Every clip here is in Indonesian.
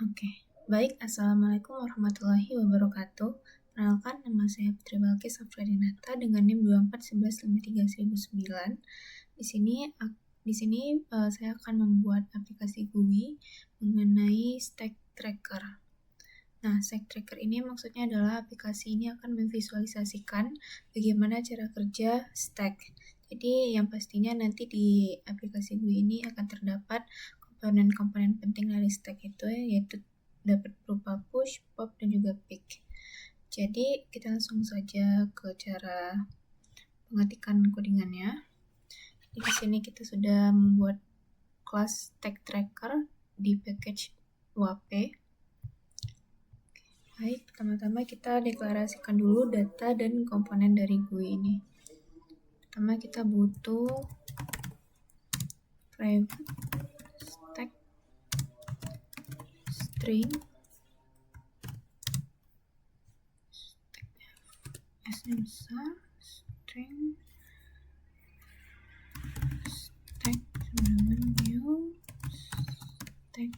Oke, baik. Assalamualaikum warahmatullahi wabarakatuh. Perkenalkan, nama saya Putri Balkis Afradinata dengan NIM 2411531009. Di sini saya akan membuat aplikasi GUI mengenai stack tracker. Nah, stack tracker ini maksudnya adalah aplikasi ini akan memvisualisasikan bagaimana cara kerja stack. Jadi yang pastinya nanti di aplikasi GUI ini akan terdapat komponen-komponen penting dari stack itu, yaitu dapat berupa push, pop, dan juga pick. Jadi kita langsung saja ke cara pengetikan codingannya. Di sini kita sudah membuat kelas stack tracker di package WAP. Baik, pertama-tama kita deklarasikan dulu data dan komponen dari GUI ini. Pertama kita butuh private stack string S-nya besar, string stack new stack.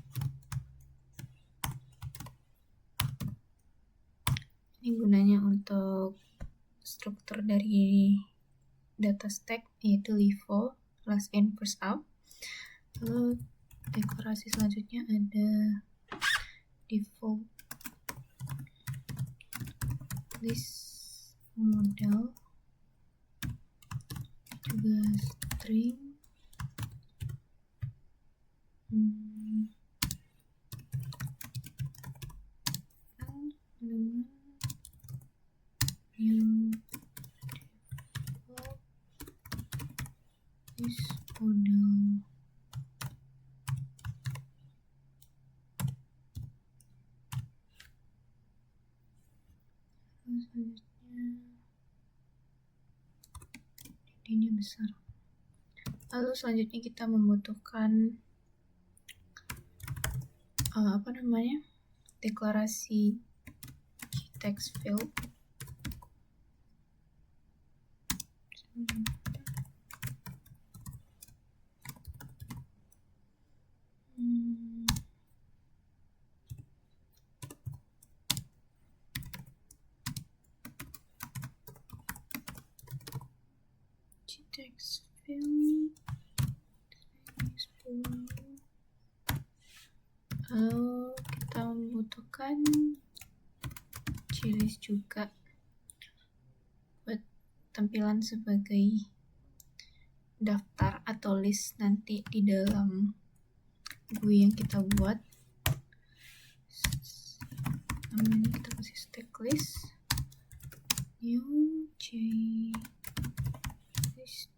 Ini gunanya untuk struktur dari data stack, yaitu LIFO, last in first out. Lalu dekorasi selanjutnya ada default list model, juga string new default list model. Selanjutnya ini besar. Lalu selanjutnya kita membutuhkan deklarasi text field. Text field. Lalu kita membutuhkan ciri juga buat tampilan sebagai daftar atau list nanti di dalam GUI yang kita buat. Namanya kita kasih stack list new list.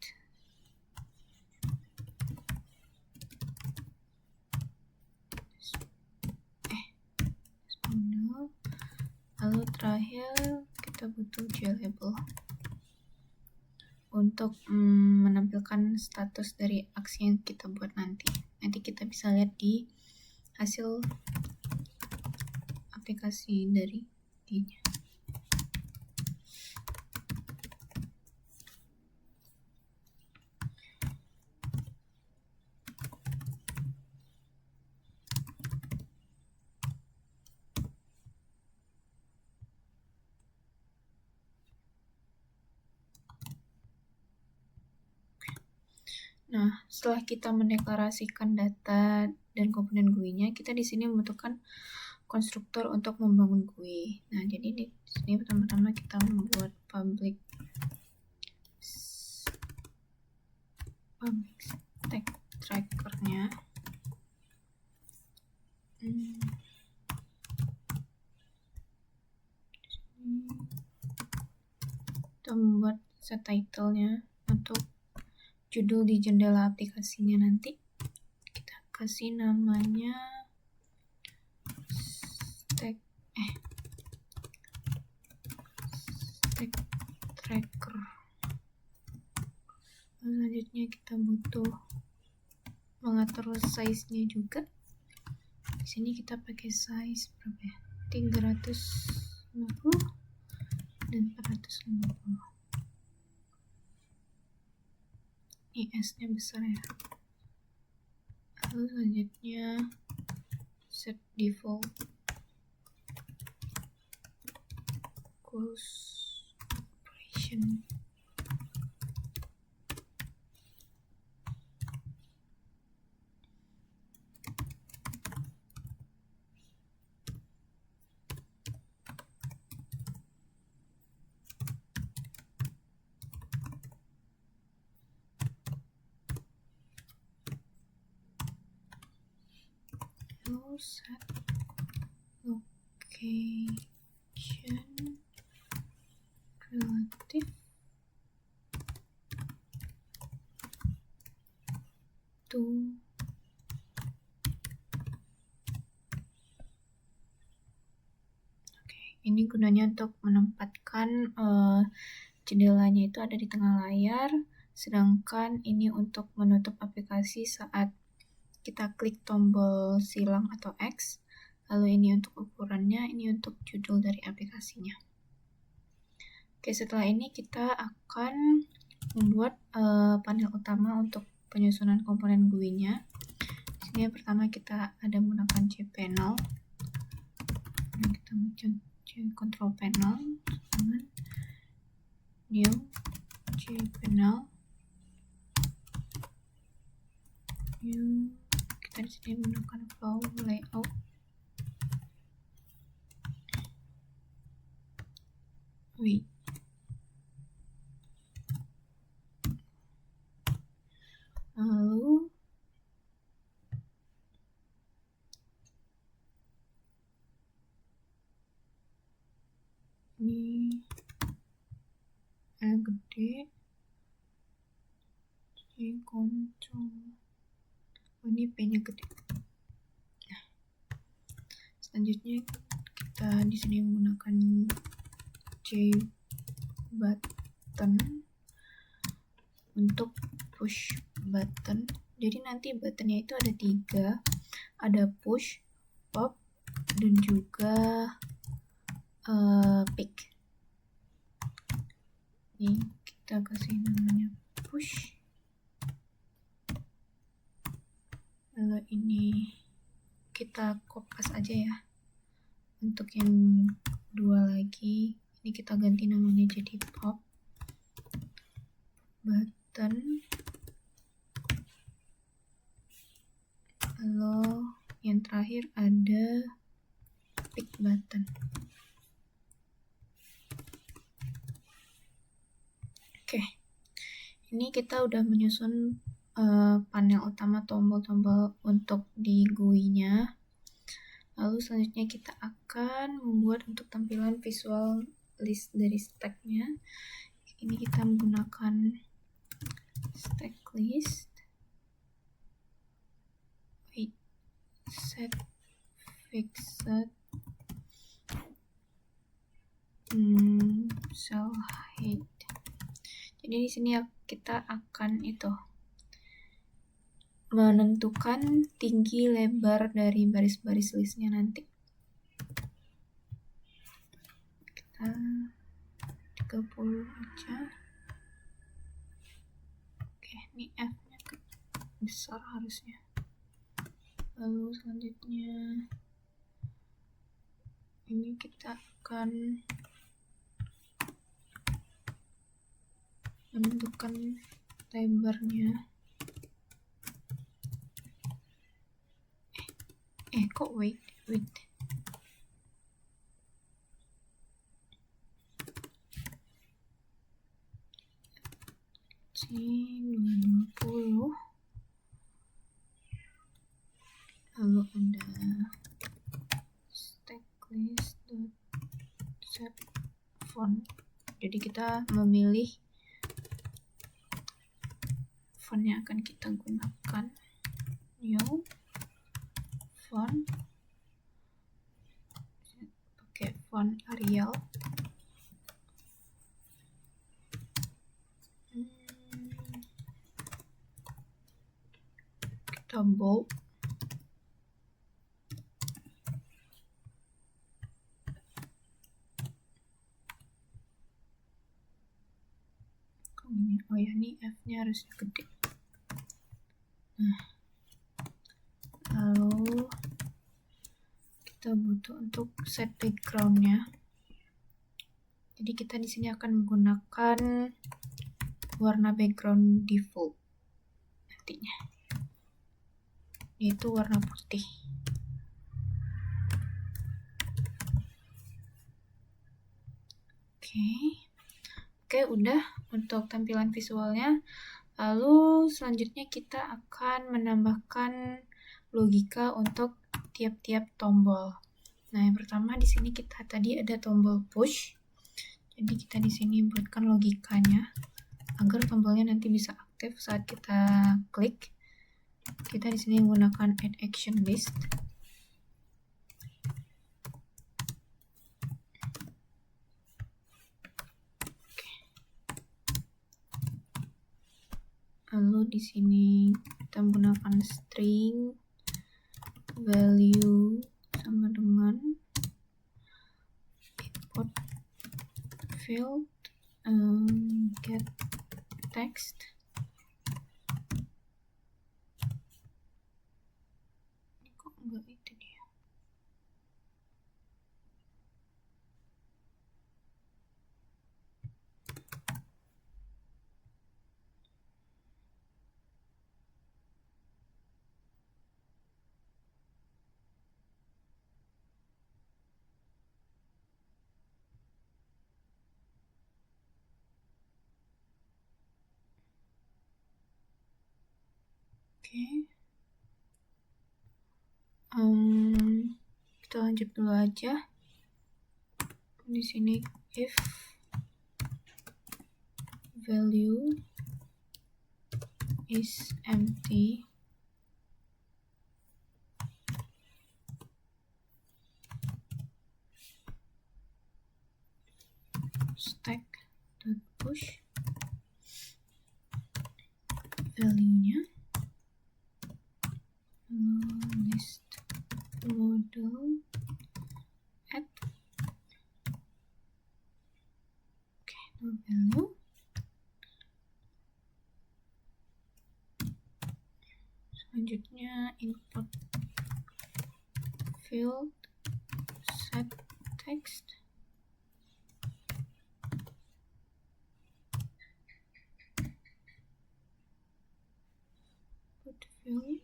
Lalu terakhir kita butuh glabel untuk menampilkan status dari aksi yang kita buat nanti. Nanti kita bisa lihat di hasil aplikasi dari GUI-nya. Nah, setelah kita mendeklarasikan data dan komponen GUI-nya, kita di sini membutuhkan konstruktor untuk membangun GUI. Nah, jadi di sini pertama-tama kita membuat public stack tracker-nya. Kita membuat set title-nya untuk judul di jendela aplikasinya nanti. Kita kasih namanya stack tracker. Selanjutnya kita butuh mengatur size-nya juga. Di sini kita pakai size berapa ya? 350 dan 450. S-nya besar ya. Lalu selanjutnya set default close operation. Set location relative to ini gunanya untuk menempatkan jendelanya itu ada di tengah layar, sedangkan ini untuk menutup aplikasi saat kita klik tombol silang atau X. Lalu ini untuk ukurannya, ini untuk judul dari aplikasinya. Oke, setelah ini kita akan membuat panel utama untuk penyusunan komponen GUI-nya. Di sini yang pertama kita ada menggunakan cPanel. Nah, kita mencet control panel dengan new cPanel. New, kita di sini menggunakan flow layout. Wait. Lalu ini yang gede, jadi kontrol. Ini P-nya gede. Nah, selanjutnya kita di sini menggunakan J button untuk push button. Jadi nanti buttonnya itu ada 3, ada push, pop, dan juga pick. Ini kita kasih namanya push. Lalu ini kita kopas aja ya. Untuk yang 2 lagi, ini kita ganti namanya jadi pop button. Lalu yang terakhir ada pick button. Oke, ini kita udah menyusun panel utama tombol-tombol untuk di GUI-nya. Lalu selanjutnya kita akan membuat untuk tampilan visual list dari stack-nya. Ini kita menggunakan stack list. Wait, set fixed cell height. Jadi di sini kita akan menentukan tinggi lebar dari baris-baris listnya nanti. Kita 30 aja. Oke, ini F-nya besar harusnya. Lalu selanjutnya ini kita akan menentukan lebarnya. Kok wait. C220. Lalu ada stack list set font. Jadi kita memilih font yang akan kita gunakan. New font, pakai font Arial. Kita bold. Oh ya, ini F-nya harusnya gede. Nah, lalu kita butuh untuk set backgroundnya. Jadi kita di sini akan menggunakan warna background default nantinya, yaitu warna putih. Oke, udah untuk tampilan visualnya. Lalu selanjutnya kita akan menambahkan logika untuk tiap-tiap tombol. Nah, yang pertama di sini kita tadi ada tombol push. Jadi kita di sini buatkan logikanya agar tombolnya nanti bisa aktif saat kita klik. Kita di sini menggunakan add action list. Lalu di sini kita menggunakan string value sama dengan import field get text. Ini kok enggak itu dia. Kita lanjut dulu aja. Di sini if value is empty, stack.push value-nya list model add no value. Selanjutnya input field set text. Put field.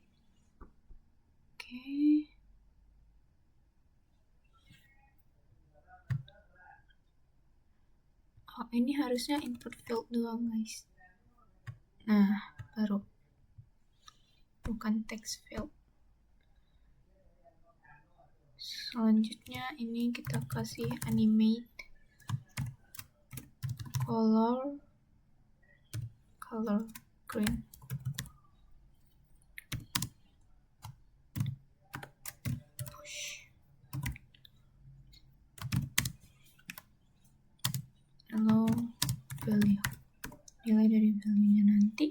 Oh, ini harusnya input field doang, guys. Nah, baru. Bukan text field. Selanjutnya ini kita kasih animate color green. Push. Lalu value. Nilai dari value-nya nanti.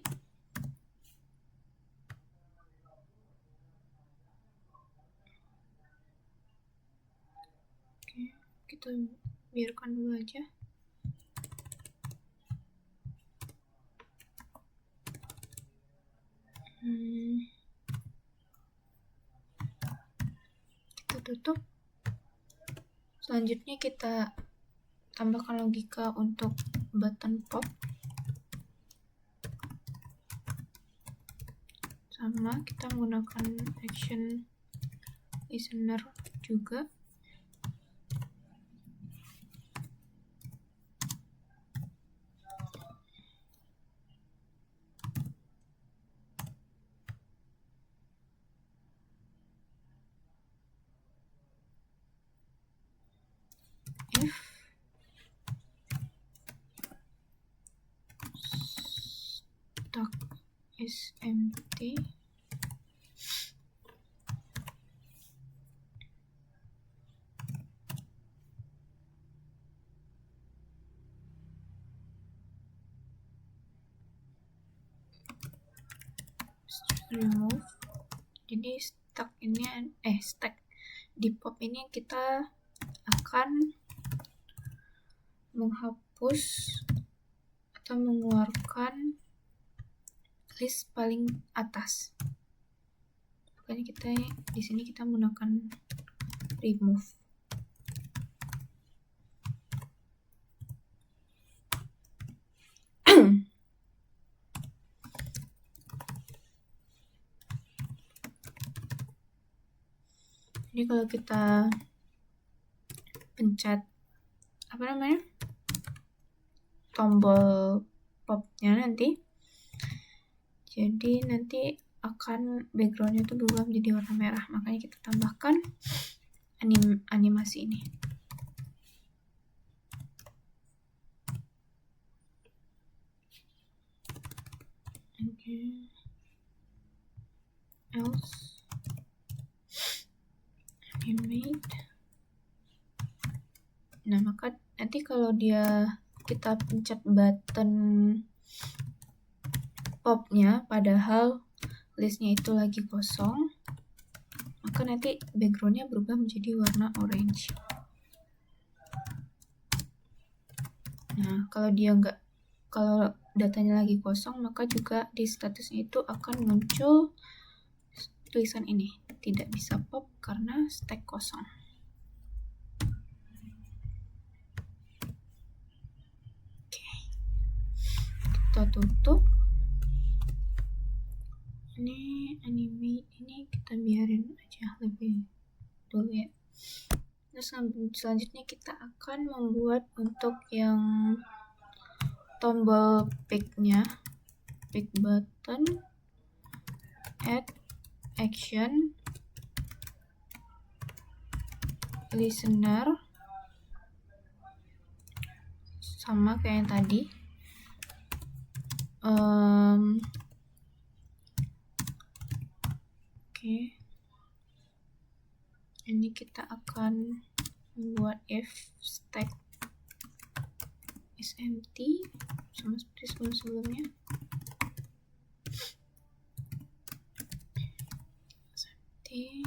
Oke, kita biarkan dulu aja. Kita tutup. Selanjutnya kita tambahkan logika untuk button pop. Sama, kita menggunakan action listener juga. If stack is empty, remove. Jadi stack di pop ini kita akan menghapus atau mengeluarkan list paling atas. Makanya kita di sini kita menggunakan remove. Jadi kalau kita pencet tombol popnya nanti, jadi nanti akan backgroundnya itu berubah menjadi warna merah. Makanya kita tambahkan animasi ini. Okay. Else animate. Nah, maka nanti kalau kita pencet button popnya padahal listnya itu lagi kosong, maka nanti backgroundnya berubah menjadi warna orange. Nah, kalau datanya lagi kosong, maka juga di statusnya itu akan muncul tulisan ini, tidak bisa pop karena stack kosong. Oke. Kita tutup. Ini animate ini kita biarin aja lebih dulu ya. Terus selanjutnya kita akan membuat untuk yang tombol pick-nya, pick button, add action, listener, sama kayak yang tadi. Oke. Ini kita akan membuat if stack is empty sama seperti sebelumnya. Empty.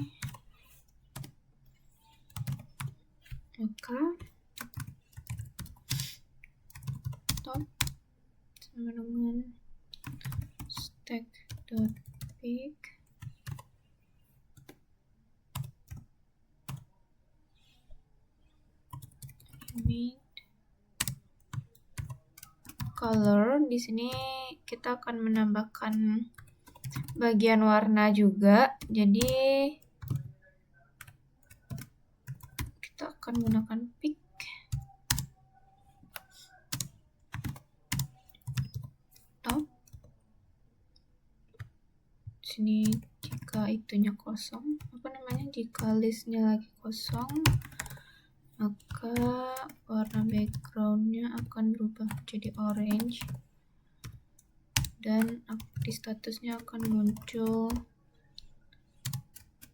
Maka top sama dengan stack.pick color. Di sini kita akan menambahkan bagian warna juga. Jadi kita akan menggunakan pick. Top. Sini jika itunya kosong, jika listnya lagi kosong, maka warna backgroundnya akan berubah menjadi orange dan di statusnya akan muncul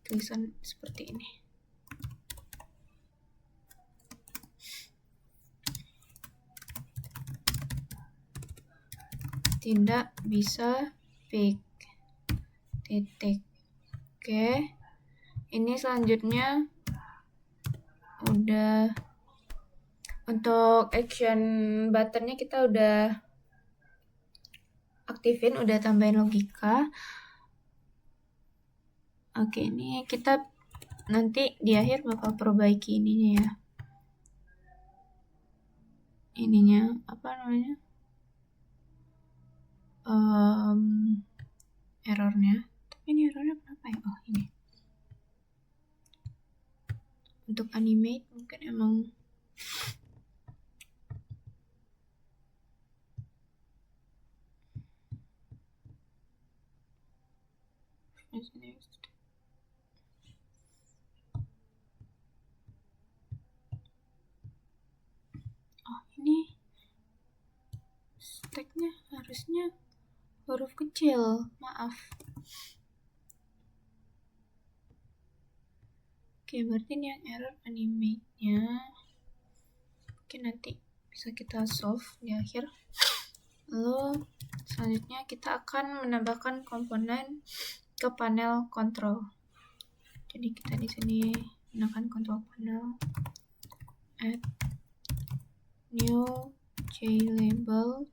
tulisan seperti ini. Tidak bisa pick titik. Oke, ini selanjutnya udah untuk action buttonnya kita udah aktifin, udah tambahin logika. Oke, ini kita nanti di akhir bakal perbaiki ininya ya. Ininya errornya. Tapi ini errornya kenapa ya? Oh, ini. Untuk animate mungkin emang ini stacknya harusnya huruf kecil, maaf. Oke, berarti ini yang error animate-nya. Oke, nanti bisa kita solve di akhir. Lalu selanjutnya kita akan menambahkan komponen ke panel control. Jadi kita di sini gunakan control panel, add new JLabel,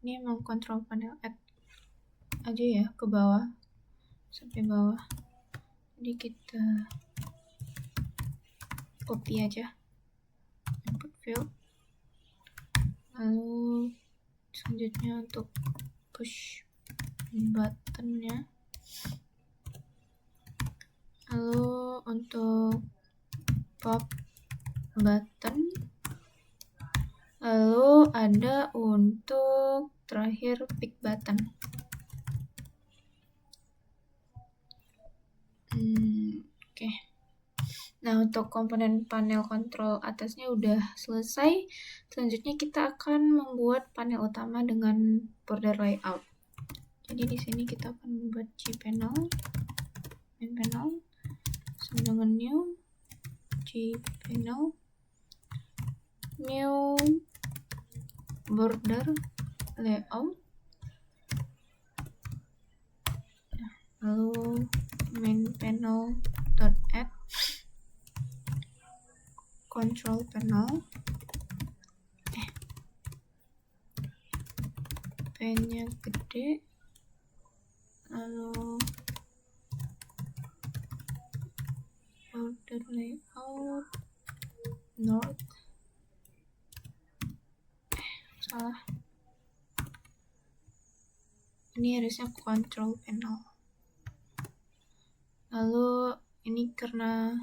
ini emang control panel add aja ya ke bawah sampai bawah. Jadi kita copy aja input field. Lalu selanjutnya untuk push buttonnya. Lalu untuk pop button. Lalu ada untuk terakhir pick button. Oke. Nah, untuk komponen panel control atasnya udah selesai. Selanjutnya kita akan membuat panel utama dengan border layout. Jadi di sini kita akan membuat gPanel, main panel, sama dengan new gPanel, new border layout, lalu main panel .add control panel, P-nya gede, lalu border layout north, salah, ini harusnya control panel. Lalu ini karena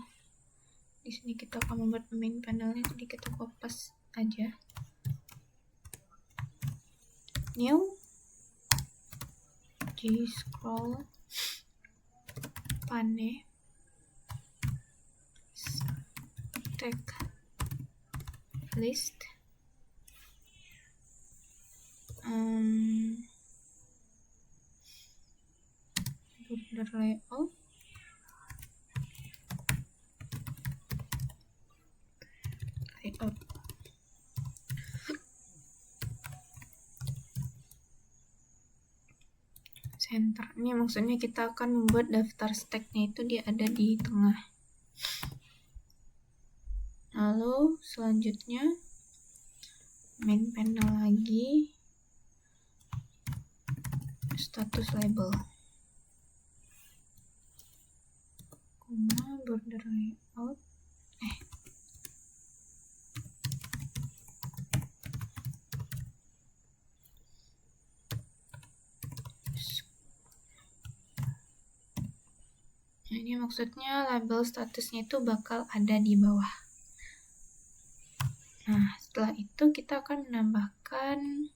di sini kita akan membuat main panelnya, jadi kita copy aja. New G-scroll pane stack list border layout center. Ini maksudnya kita akan membuat daftar stacknya itu dia ada di tengah. Lalu selanjutnya main panel lagi, status label, border layout, nah, ini maksudnya label statusnya itu bakal ada di bawah. Nah, setelah itu kita akan menambahkan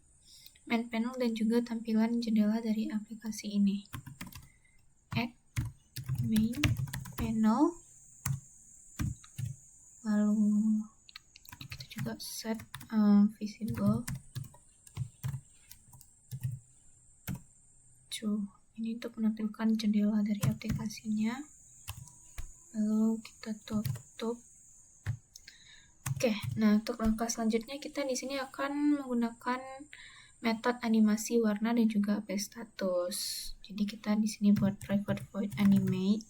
main panel dan juga tampilan jendela dari aplikasi ini. Add main panel, lalu kita juga set visible to, ini untuk menampilkan jendela dari aplikasinya. Lalu kita tutup. Oke, nah untuk langkah selanjutnya kita di sini akan menggunakan metode animasi warna dan juga update status. Jadi kita di sini buat private void animate.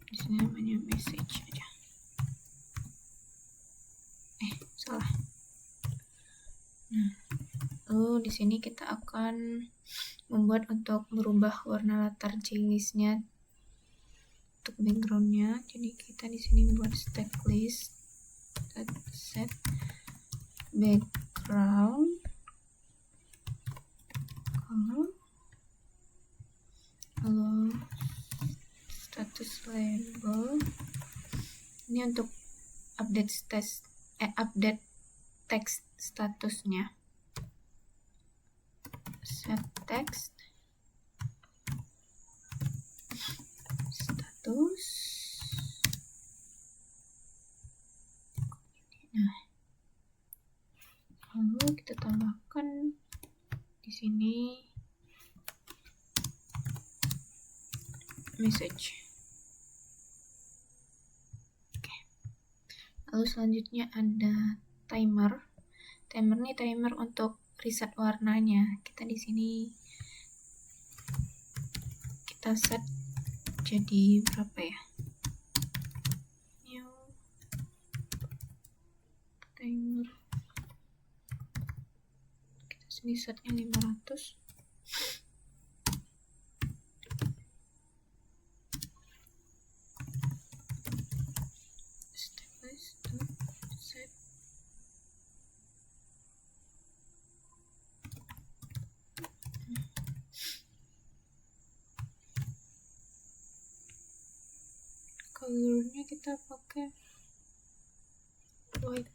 Di sini namanya message aja. Salah. Nah, lalu di sini kita akan membuat untuk merubah warna latar JList-nya untuk background-nya. Jadi kita di sini buat stack list set background color, lalu status label ini untuk update text statusnya, set text status. Nah, lalu kita tambahkan di sini message. Oke. Lalu selanjutnya ada timer. Timer nih timer untuk reset warnanya. Kita di sini kita set jadi berapa ya? New timer. Kita sini setnya 500. Set. Colornya kita pakai white.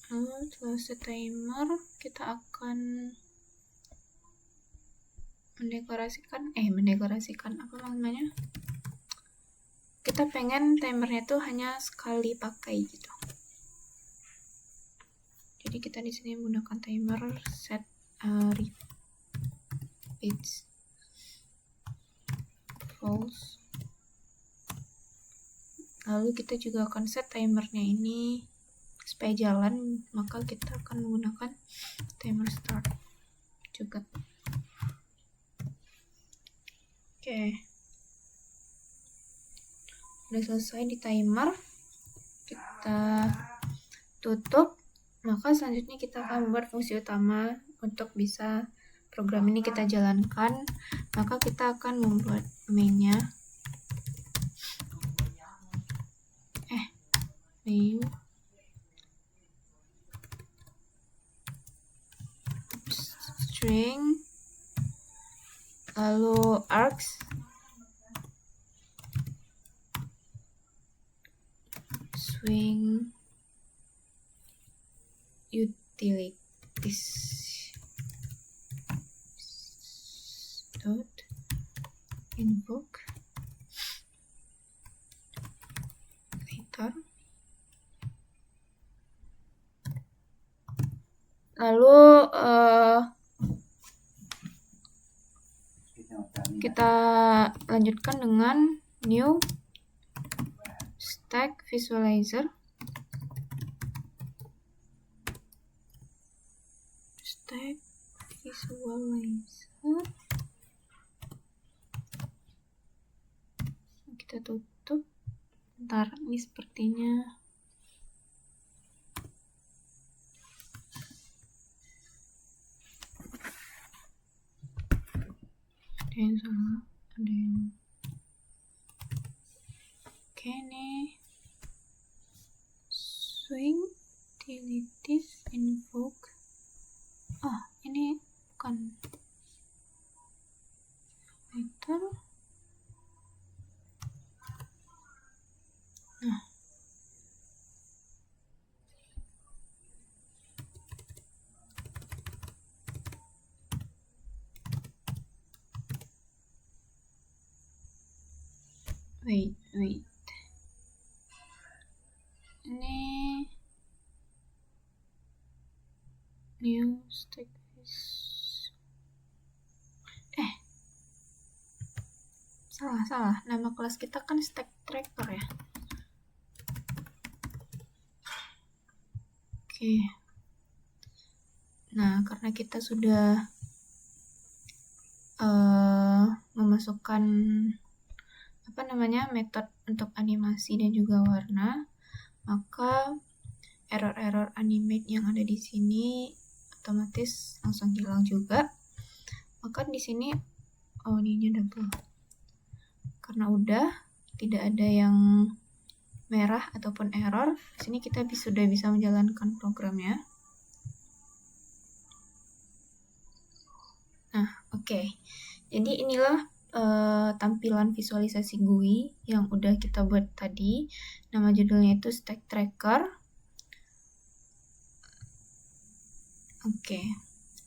Lalu setelah set timer, kita akan mendekorasikan apa namanya? Kita pengen timernya tuh hanya sekali pakai gitu. Jadi kita di sini menggunakan timer set repeats false. Lalu kita juga akan set timernya ini supaya jalan, maka kita akan menggunakan timer start juga. Oke. Udah selesai di timer, kita tutup. Maka selanjutnya kita akan membuat fungsi utama untuk bisa program ini kita jalankan. Maka kita akan membuat main-nya. Main string, lalu args, swing utilities dot invoke later. Lalu kita lanjutkan dengan new stack visualizer. Stack visualizer. Kita tutup. Bentar, ini sepertinya ada yang salah, ada yang oke nih. Swing utilities invoke. Ini bukan later. Wait. Ini new stack salah. Nama kelas kita kan stack tracker ya. Oke. Nah, karena kita sudah memasukkan metode untuk animasi dan juga warna, maka error-error animate yang ada di sini otomatis langsung hilang juga. Maka di sini ininya double. Karena udah tidak ada yang merah ataupun error, di sini kita sudah bisa menjalankan programnya. Nah, oke. Jadi inilah tampilan visualisasi GUI yang udah kita buat tadi. Nama judulnya itu Stack Tracker. Oke.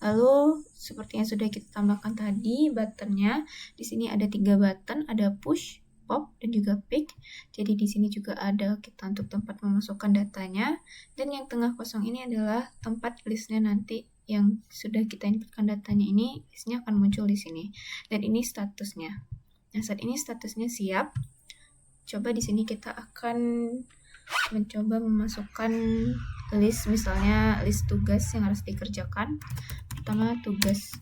Lalu seperti yang sudah kita tambahkan tadi, buttonnya di sini ada 3 button, ada push, pop, dan juga pick. Jadi di sini juga ada kita untuk tempat memasukkan datanya. Dan yang tengah kosong ini adalah tempat listnya nanti yang sudah kita inputkan datanya ini, listnya akan muncul di sini. Dan ini statusnya. Nah, saat ini statusnya siap. Coba di sini kita akan mencoba memasukkan list, misalnya list tugas yang harus dikerjakan. Pertama, tugas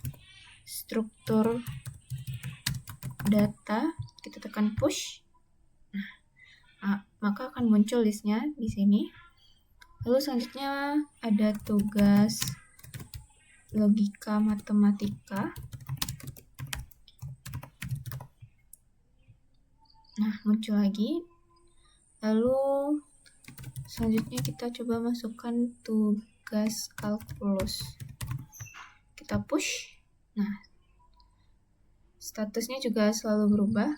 struktur data, kita tekan push. Nah, maka akan muncul listnya di sini. Lalu selanjutnya ada tugas logika matematika. Nah, muncul lagi. Lalu selanjutnya kita coba masukkan tugas kalkulus. Kita push. Nah, statusnya juga selalu berubah.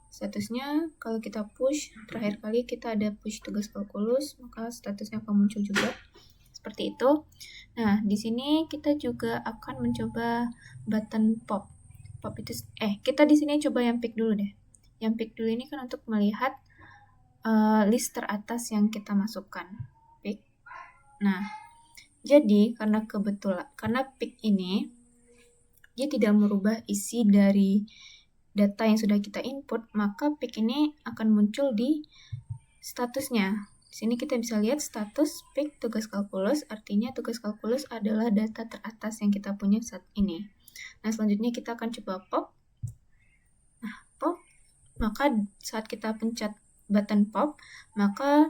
Statusnya kalau kita push, terakhir kali kita ada push tugas kalkulus, maka statusnya akan muncul juga. Seperti itu. Nah, di sini kita juga akan mencoba button pop. Pop itu kita di sini coba yang pick dulu deh. Yang pick dulu ini kan untuk melihat list teratas yang kita masukkan. Pick. Nah, jadi karena pick ini dia tidak merubah isi dari data yang sudah kita input, maka pick ini akan muncul di statusnya. Di sini kita bisa lihat status pick tugas kalkulus, artinya tugas kalkulus adalah data teratas yang kita punya saat ini. Nah, selanjutnya kita akan coba pop. Nah, pop, maka saat kita pencet button pop, maka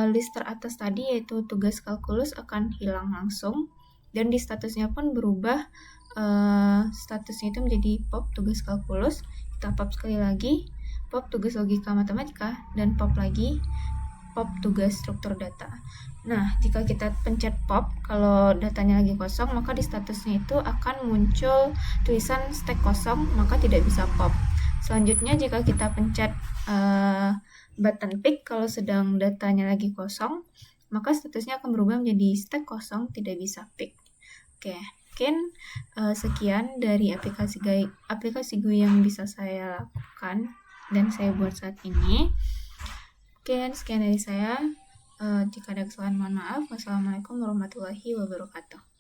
list teratas tadi yaitu tugas kalkulus akan hilang langsung, dan di statusnya pun berubah. Statusnya itu menjadi pop tugas kalkulus. Kita pop sekali lagi, pop tugas logika matematika, dan pop lagi pop tugas struktur data. Nah, jika kita pencet pop, kalau datanya lagi kosong, maka di statusnya itu akan muncul tulisan stack kosong, maka tidak bisa pop. Selanjutnya, jika kita pencet button pick, kalau sedang datanya lagi kosong, maka statusnya akan berubah menjadi stack kosong, tidak bisa pick. Oke. Mungkin sekian dari aplikasi GUI yang bisa saya lakukan dan saya buat saat ini. Mungkin sekian dari saya. Jika ada kesalahan mohon maaf. Wassalamualaikum warahmatullahi wabarakatuh.